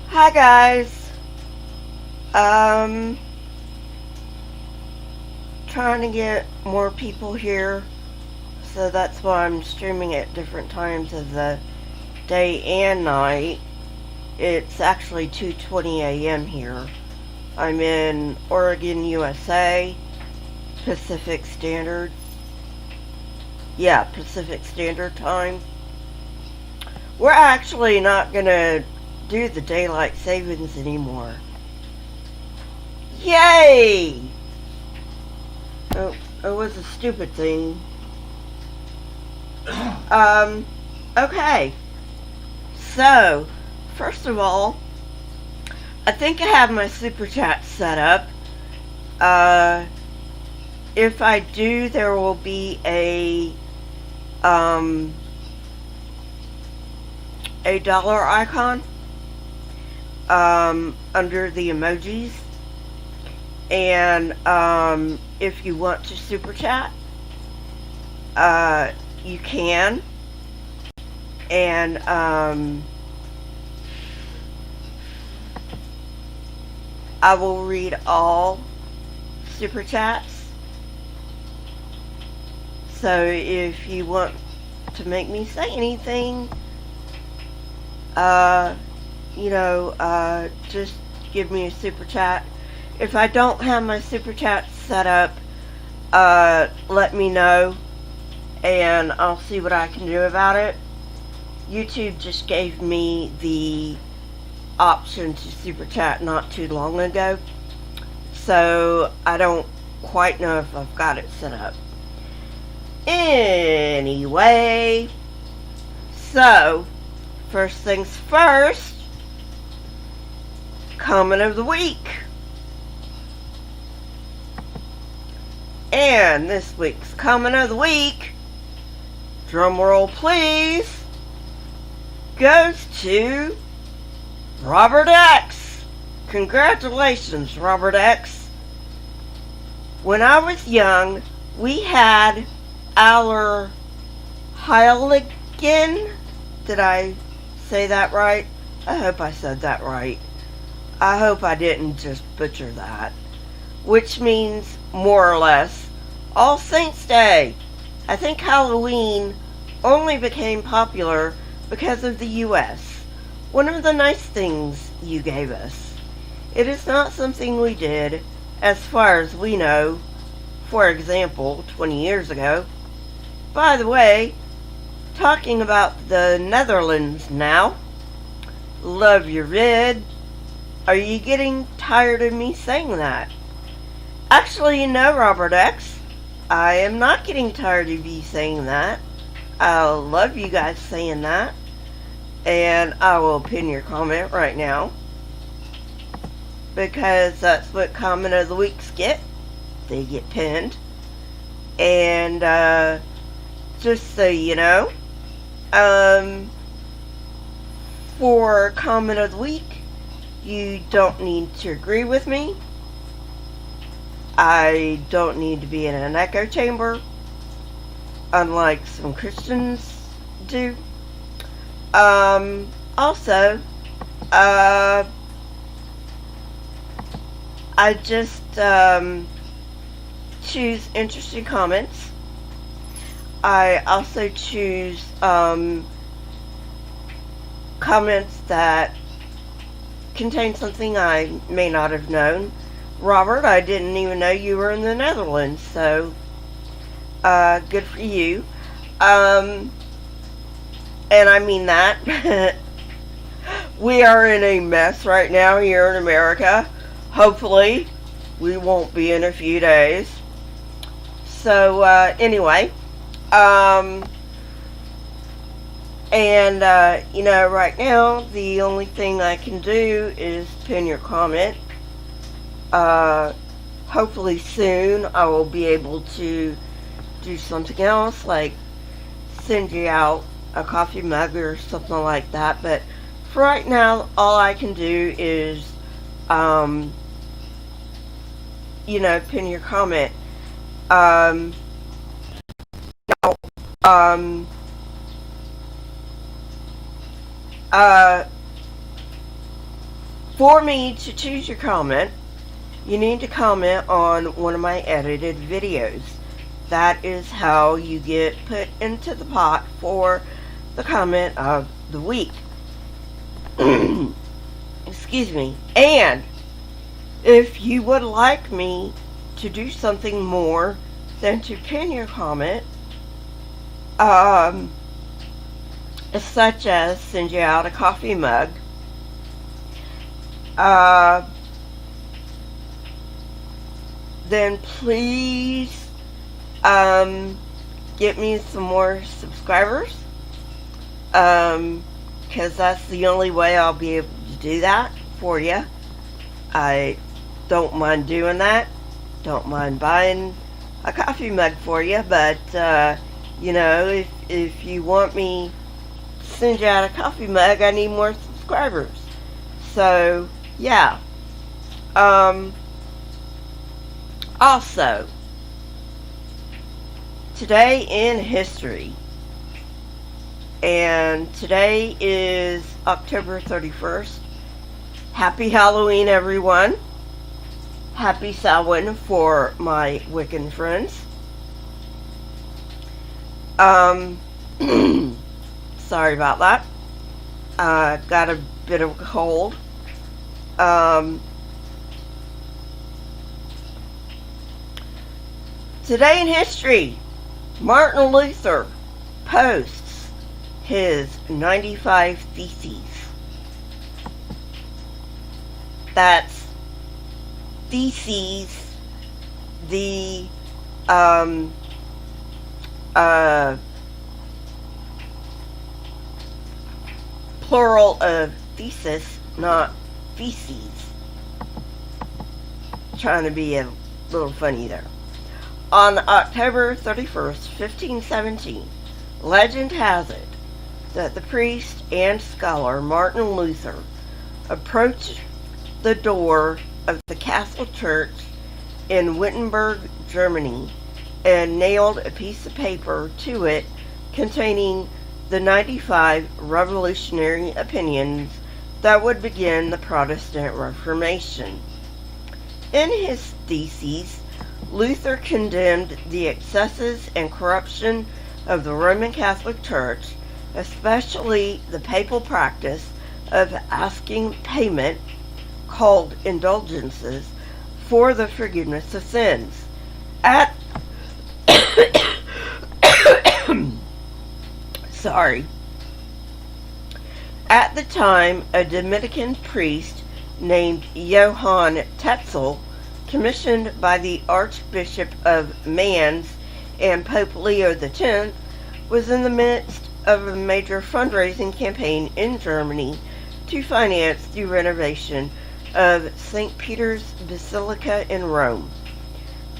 Hi guys. Trying to get more people here, so that's why I'm streaming at different times of the day and night. It's actually 2:20 a.m. here. I'm in Oregon, USA, Pacific Standard. Yeah, Pacific Standard Time. We're actually not gonna do the daylight savings anymore. Yay! Oh, it was a stupid thing. Okay. So, first of all, I think I have my super chat set up. If I do, there will be a dollar icon under the emojis, and if you want to super chat, you can, and I will read all super chats. So if you want to make me say anything, just give me a super chat. If I don't have my super chat set up, let me know and I'll see what I can do about it. YouTube just gave me the option to super chat not too long ago, so I don't quite know if I've got it set up. Anyway, so first things first, comment of the week. And this week's comment of the week, drum roll please, goes to Robert X. Congratulations, Robert X. When I was young, we had our Heiligen. Did I say that right? I hope I said that right. I hope I didn't just butcher that. Which means, more or less, All Saints Day. I think Halloween only became popular because of the US. One of the nice things you gave us. It is not something we did, as far as we know, for example, 20 years ago. By the way, talking about the Netherlands now, love your vid. Are you getting tired of me saying that? Actually, no, Robert X. I am not getting tired of you saying that. I love you guys saying that. And I will pin your comment right now, because that's what comment of the weeks get. They get pinned. And just so you know, for comment of the week, you don't need to agree with me. I don't need to be in an echo chamber, unlike some Christians do. Also, I just choose interesting comments. I also choose comments that contain something I may not have known. Robert, I didn't even know you were in the Netherlands, so good for you. And I mean that. We are in a mess right now here in America. Hopefully, we won't be in a few days. So, anyway, right now, the only thing I can do is pin your comment. Hopefully soon I will be able to do something else, like send you out a coffee mug or something like that. But for right now, all I can do is, pin your comment. Now, Uh, for me to choose your comment, you need to comment on one of my edited videos. That is how you get put into the pot for the comment of the week. Excuse me. And if you would like me to do something more than to pin your comment, such as send you out a coffee mug, then please get me some more subscribers, because that's the only way I'll be able to do that for you. I don't mind doing that. Don't mind buying a coffee mug for you, but if you want me to send you out a coffee mug, I need more subscribers. So yeah. Also, today in history, and today is October 31st. Happy Halloween, everyone. Happy Samhain for my Wiccan friends. Sorry about that. Got a bit of a cold. Today in history, Martin Luther posts his 95 Theses. That's theses, the plural of thesis, not feces. Trying to be a little funny there. On October 31st, 1517, legend has it that the priest and scholar Martin Luther approached the door of the Castle Church in Wittenberg, Germany, and nailed a piece of paper to it containing the 95 revolutionary opinions that would begin the Protestant Reformation. In his theses, Luther condemned the excesses and corruption of the Roman Catholic Church, especially the papal practice of asking payment, called indulgences, for the forgiveness of sins. At the time, a Dominican priest named Johann Tetzel, commissioned by the Archbishop of Mainz and Pope Leo X, was in the midst of a major fundraising campaign in Germany to finance the renovation of St. Peter's Basilica in Rome.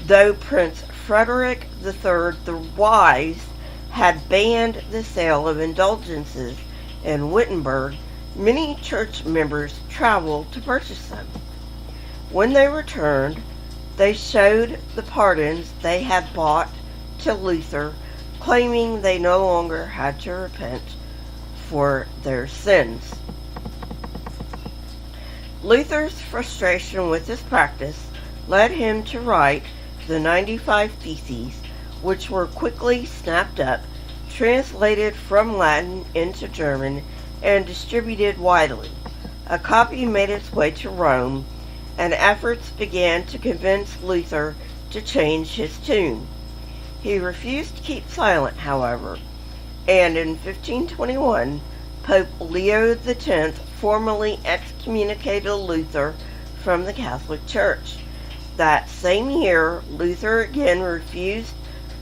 Though Prince Frederick III the Wise had banned the sale of indulgences in Wittenberg, many church members traveled to purchase them. When they returned, they showed the pardons they had bought to Luther, claiming they no longer had to repent for their sins. Luther's frustration with this practice led him to write the 95 Theses, which were quickly snapped up, translated from Latin into German, and distributed widely. A copy made its way to Rome, and efforts began to convince Luther to change his tune. He refused to keep silent, however, and in 1521, Pope Leo X formally excommunicated Luther from the Catholic Church. That same year, Luther again refused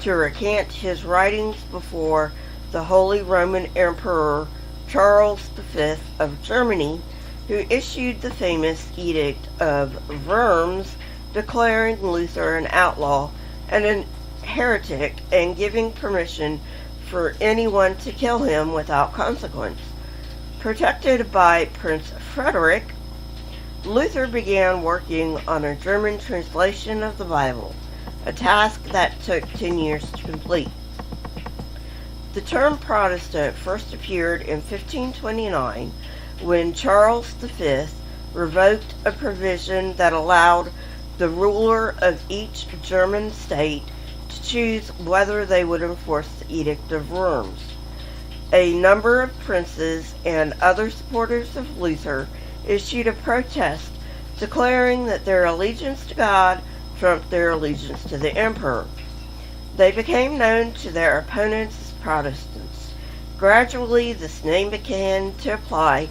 to recant his writings before the Holy Roman Emperor Charles V of Germany, who issued the famous Edict of Worms, declaring Luther an outlaw and a heretic and giving permission for anyone to kill him without consequence. Protected by Prince Frederick, Luther began working on a German translation of the Bible, a task that took 10 years to complete. The term Protestant first appeared in 1529 when Charles V revoked a provision that allowed the ruler of each German state to choose whether they would enforce the Edict of Worms. A number of princes and other supporters of Luther issued a protest declaring that their allegiance to God trumped their allegiance to the emperor. They became known to their opponents as Protestants. Gradually, this name began to apply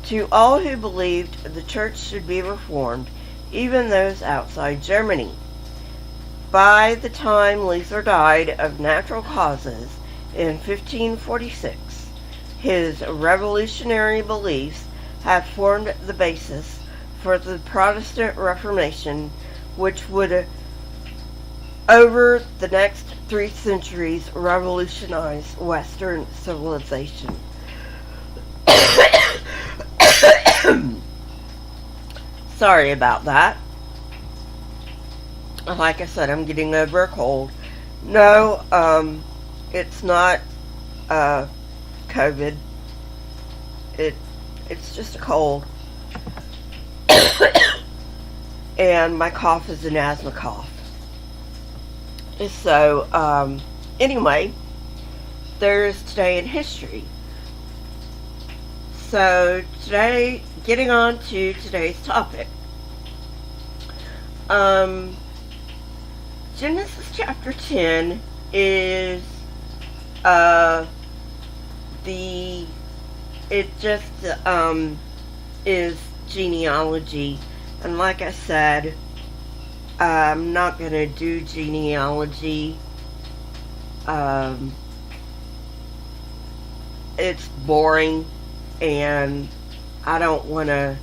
to all who believed the church should be reformed, even those outside Germany. By the time Luther died of natural causes in 1546, his revolutionary beliefs had formed the basis for the Protestant Reformation, which would, over the next 3 centuries, revolutionize Western civilization. Sorry about that. Like I said, I'm getting over a cold. No, it's not COVID. It's just a cold. And my cough is an asthma cough. So, anyway, there's Today in History. So, today, getting on to today's topic. Genesis chapter 10 is, is genealogy. And like I said, I'm not going to do genealogy. It's boring, and I don't want to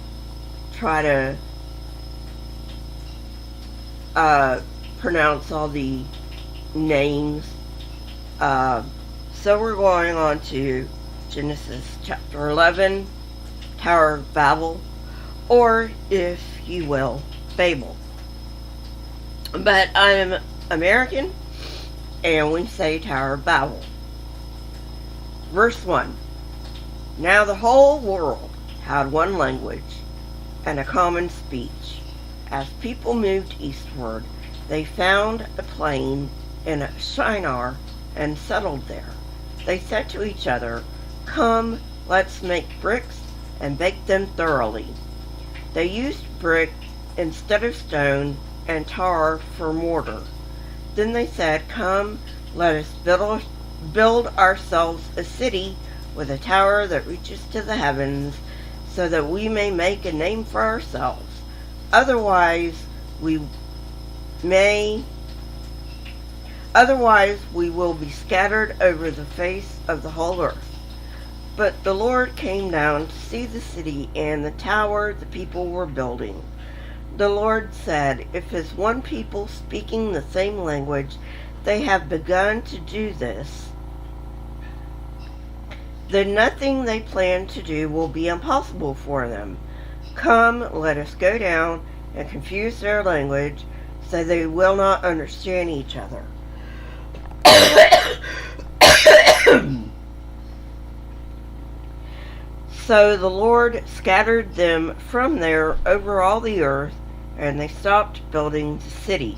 try to pronounce all the names. So we're going on to Genesis chapter 11, Tower of Babel, or if you will, Babel. But I'm American, and we say Tower of Babel. Verse 1. Now the whole world had one language and a common speech. As people moved eastward, they found a plain in Shinar and settled there. They said to each other, "Come, let's make bricks and bake them thoroughly." They used brick instead of stone and tar for mortar. Then they said, "Come, let us build ourselves a city with a tower that reaches to the heavens, so that we may make a name for ourselves. Otherwise we will be scattered over the face of the whole earth." But the Lord came down to see the city and the tower the people were building. The Lord said, "If as one people speaking the same language they have begun to do this, then nothing they plan to do will be impossible for them. Come, let us go down and confuse their language, so they will not understand each other." So the Lord scattered them from there over all the earth, and they stopped building the city.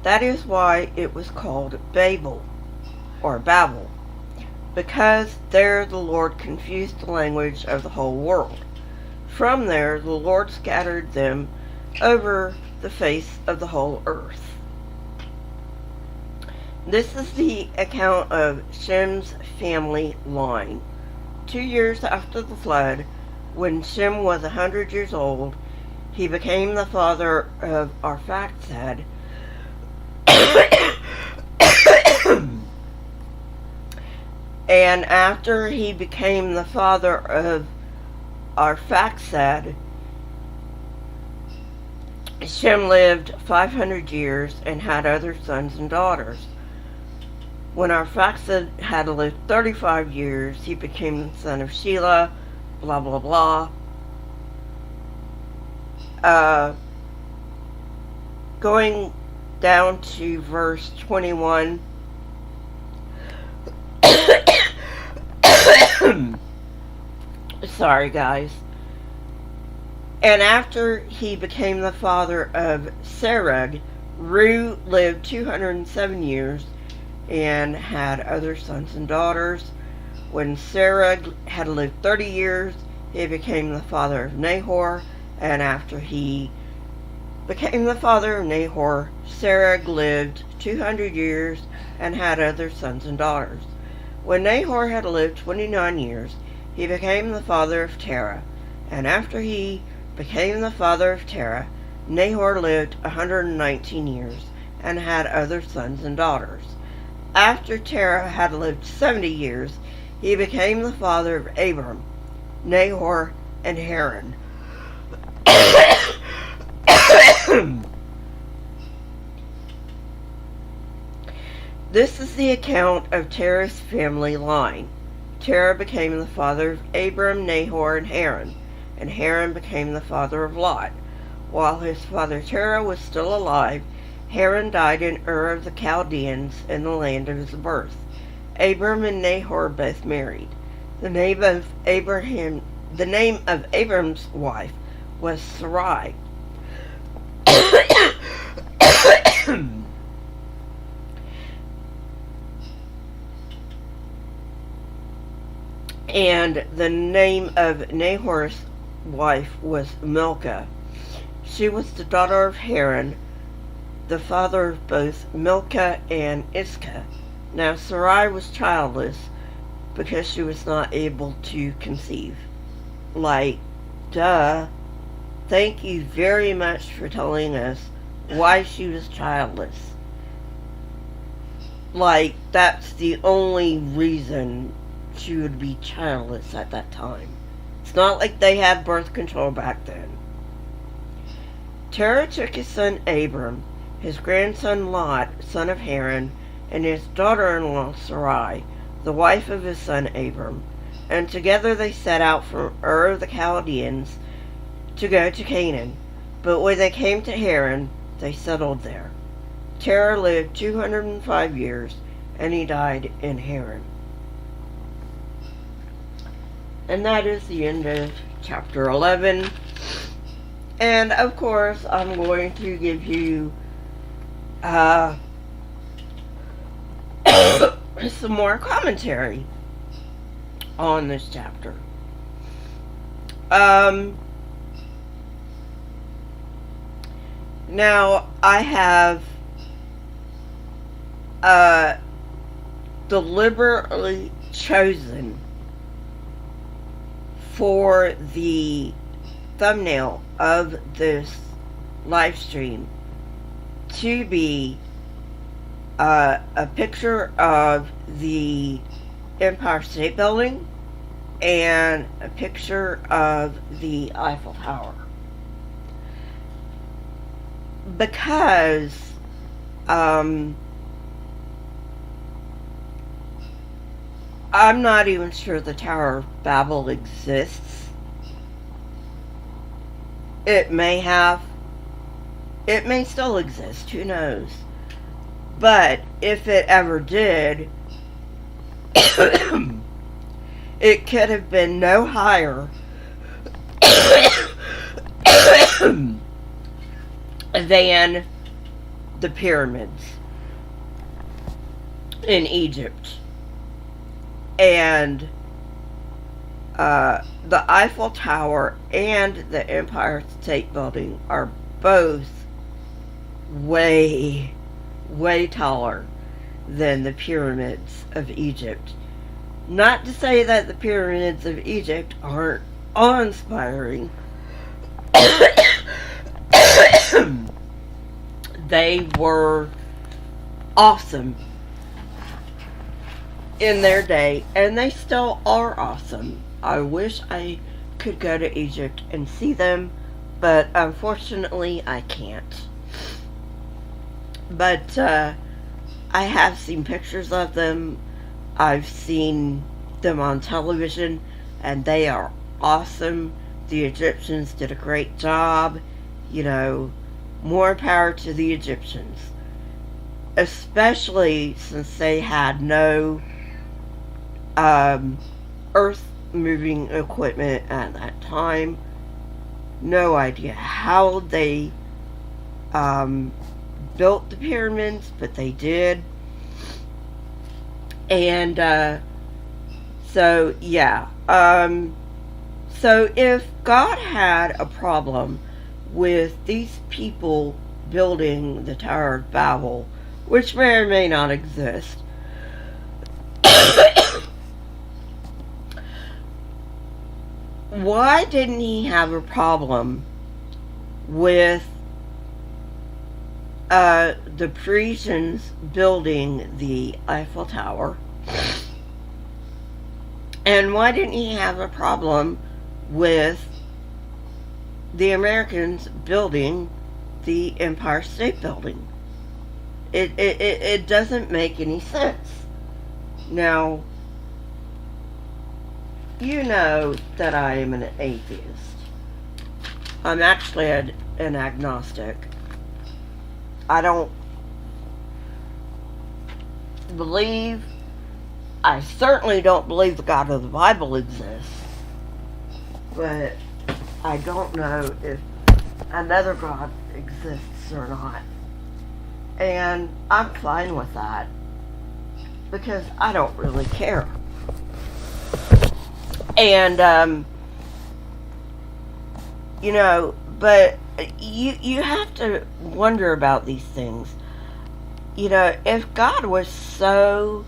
That is why it was called Babel, or Babel, because there the Lord confused the language of the whole world. From there the Lord scattered them over the face of the whole earth. This is the account of Shem's family line. 2 years after the flood, when Shem was 100 years old, he became the father of Arphaxad. And after he became the father of Arphaxad, Shem lived 500 years and had other sons and daughters. When Arphaxad had lived 35 years, he became the son of Shelah, blah, blah, blah. Going down to verse 21, Sorry, guys. And after he became the father of Serug, Ru lived 207 years and had other sons and daughters. When Serug had lived 30 years, he became the father of Nahor, and after he became the father of Nahor, Serug lived 200 years and had other sons and daughters. When Nahor had lived 29 years, he became the father of Terah, and after he became the father of Terah, Nahor lived 119 years and had other sons and daughters. After Terah had lived 70 years, he became the father of Abram, Nahor, and Haran. This is the account of Terah's family line. Terah became the father of Abram, Nahor, and Haran became the father of Lot. While his father Terah was still alive, Haran died in Ur of the Chaldeans in the land of his birth. Abram and Nahor both married. The name of Abram's wife was Sarai. And the name of Nahor's wife was Milcah. She was the daughter of Haran, the father of both Milcah and Iscah. Now Sarai was childless because she was not able to conceive. Like, duh. Thank you very much for telling us why she was childless. Like, that's the only reason she would be childless at that time. It's not like they had birth control back then. Terah took his son Abram, his grandson Lot, son of Haran, and his daughter-in-law Sarai, the wife of his son Abram, and together they set out from Ur of the Chaldeans to go to Canaan. But when they came to Haran, they settled there. Terah lived 205 years, and he died in Haran. And that is the end of chapter 11. And of course, I'm going to give you some more commentary on this chapter. Now, I have deliberately chosen for the thumbnail of this live stream to be a picture of the Empire State Building and a picture of the Eiffel Tower, because I'm not even sure the Tower of Babel exists. It may have. It may still exist. Who knows? But if it ever did, it could have been no higher than the pyramids in Egypt. And the Eiffel Tower and the Empire State Building are both way taller than the pyramids of Egypt. Not to say that the pyramids of Egypt aren't awe-inspiring. They were awesome in their day, and they still are awesome. I wish I could go to Egypt and see them, but unfortunately I can't. But I have seen pictures of them. I've seen them on television, and they are awesome. The Egyptians did a great job. You know, more power to the Egyptians. Especially since they had no earth moving equipment at that time. No idea how they built the pyramids, but they did. And so, yeah. So if God had a problem with these people building the Tower of Babel, which may or may not exist, why didn't he have a problem with the Parisians building the Eiffel Tower? And why didn't he have a problem with the Americans building the Empire State Building? It doesn't make any sense. Now, you know that I am an atheist. I'm actually an agnostic. I don't believe, I certainly don't believe the God of the Bible exists. But I don't know if another God exists or not. And I'm fine with that, because I don't really care. And, you know, but you have to wonder about these things. You know, if God was so,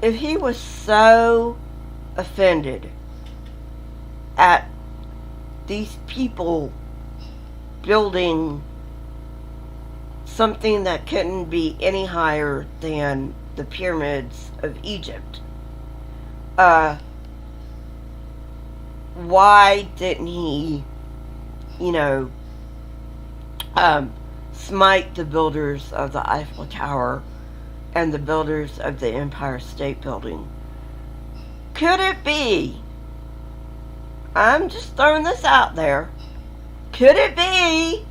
if he was so offended at these people building something that couldn't be any higher than the pyramids of Egypt, why didn't he, you know, smite the builders of the Eiffel Tower and the builders of the Empire State Building? Could it be, I'm just throwing this out there, could it be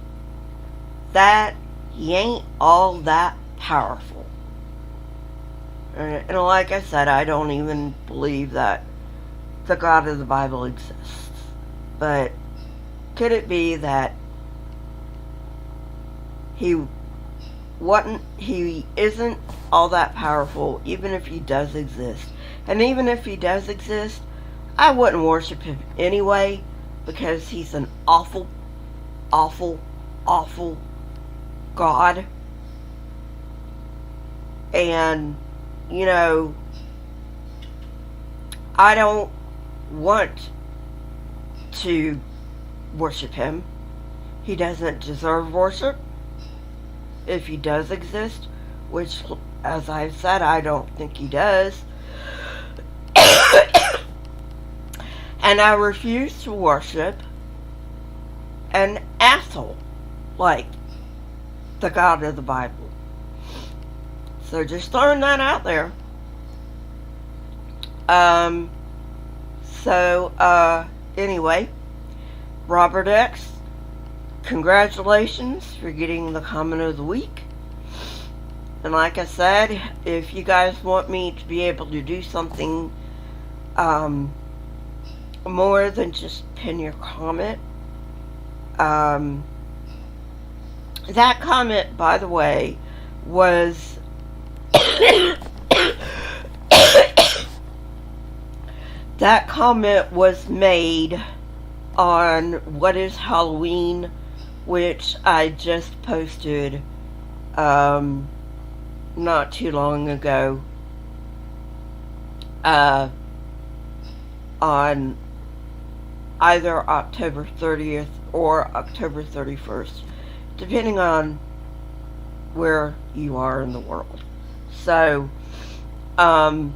that he ain't all that powerful? And like I said, I don't even believe that the God of the Bible exists. But could it be that he isn't all that powerful, even if he does exist? And even if he does exist, I wouldn't worship him anyway, because he's an awful, awful, awful God. And, you know, I don't want to worship him. He doesn't deserve worship. If he does exist, which, as I've said, I don't think he does. And I refuse to worship an asshole like the God of the Bible. So just throwing that out there. Anyway, Robert X, congratulations for getting the comment of the week. And like I said, if you guys want me to be able to do something more than just pin your comment, that comment, by the way, was that comment was made on What is Halloween, which I just posted not too long ago on either October 30th or October 31st, depending on where you are in the world. So, so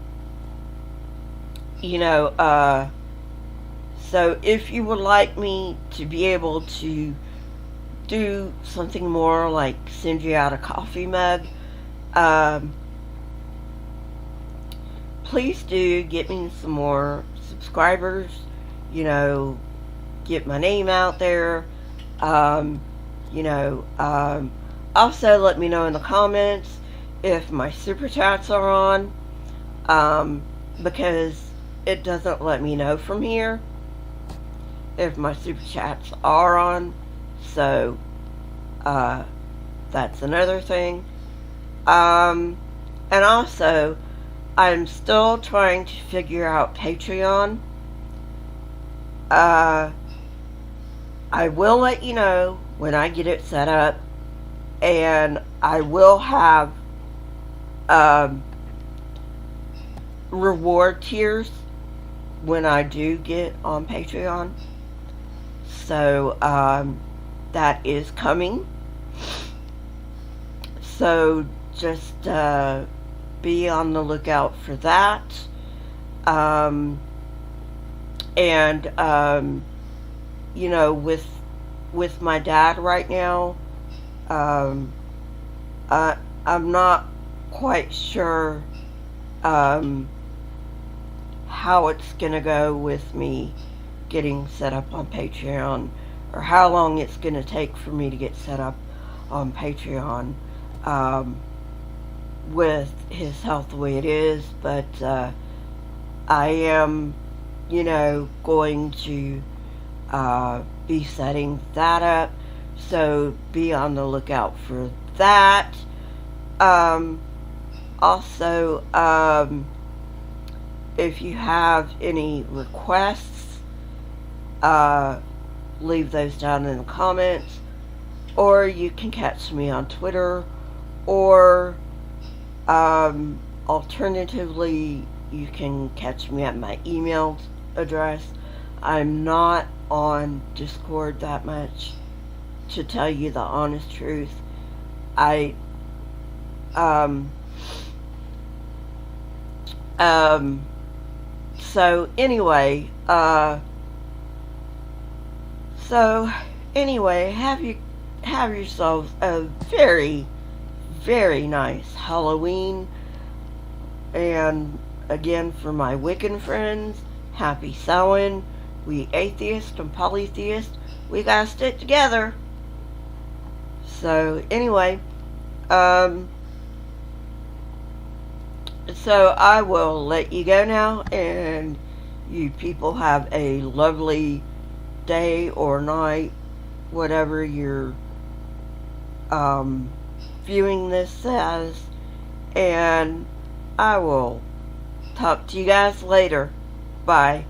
if you would like me to be able to do something more, like send you out a coffee mug, please do get me some more subscribers, get my name out there, also let me know in the comments if my super chats are on, because it doesn't let me know from here if my super chats are on. So that's another thing. And also, I'm still trying to figure out Patreon. I will let you know when I get it set up, and I will have reward tiers when I do get on Patreon. So that is coming. So just be on the lookout for that. And you know, with my dad right now, I'm not quite sure how it's gonna go with me getting set up on Patreon, or how long it's gonna take for me to get set up on Patreon with his health the way it is. But I am, you know, going to be setting that up, so be on the lookout for that. Also, if you have any requests, leave those down in the comments, or you can catch me on Twitter, or alternatively, you can catch me at my email address. I'm not on Discord that much, to tell you the honest truth. So anyway, have yourselves a very, very nice Halloween. And again, for my Wiccan friends, happy Samhain. We atheists and polytheists, we gotta stick together. So anyway, so I will let you go now, and you people have a lovely day or night, whatever you're viewing this as, and I will talk to you guys later. Bye.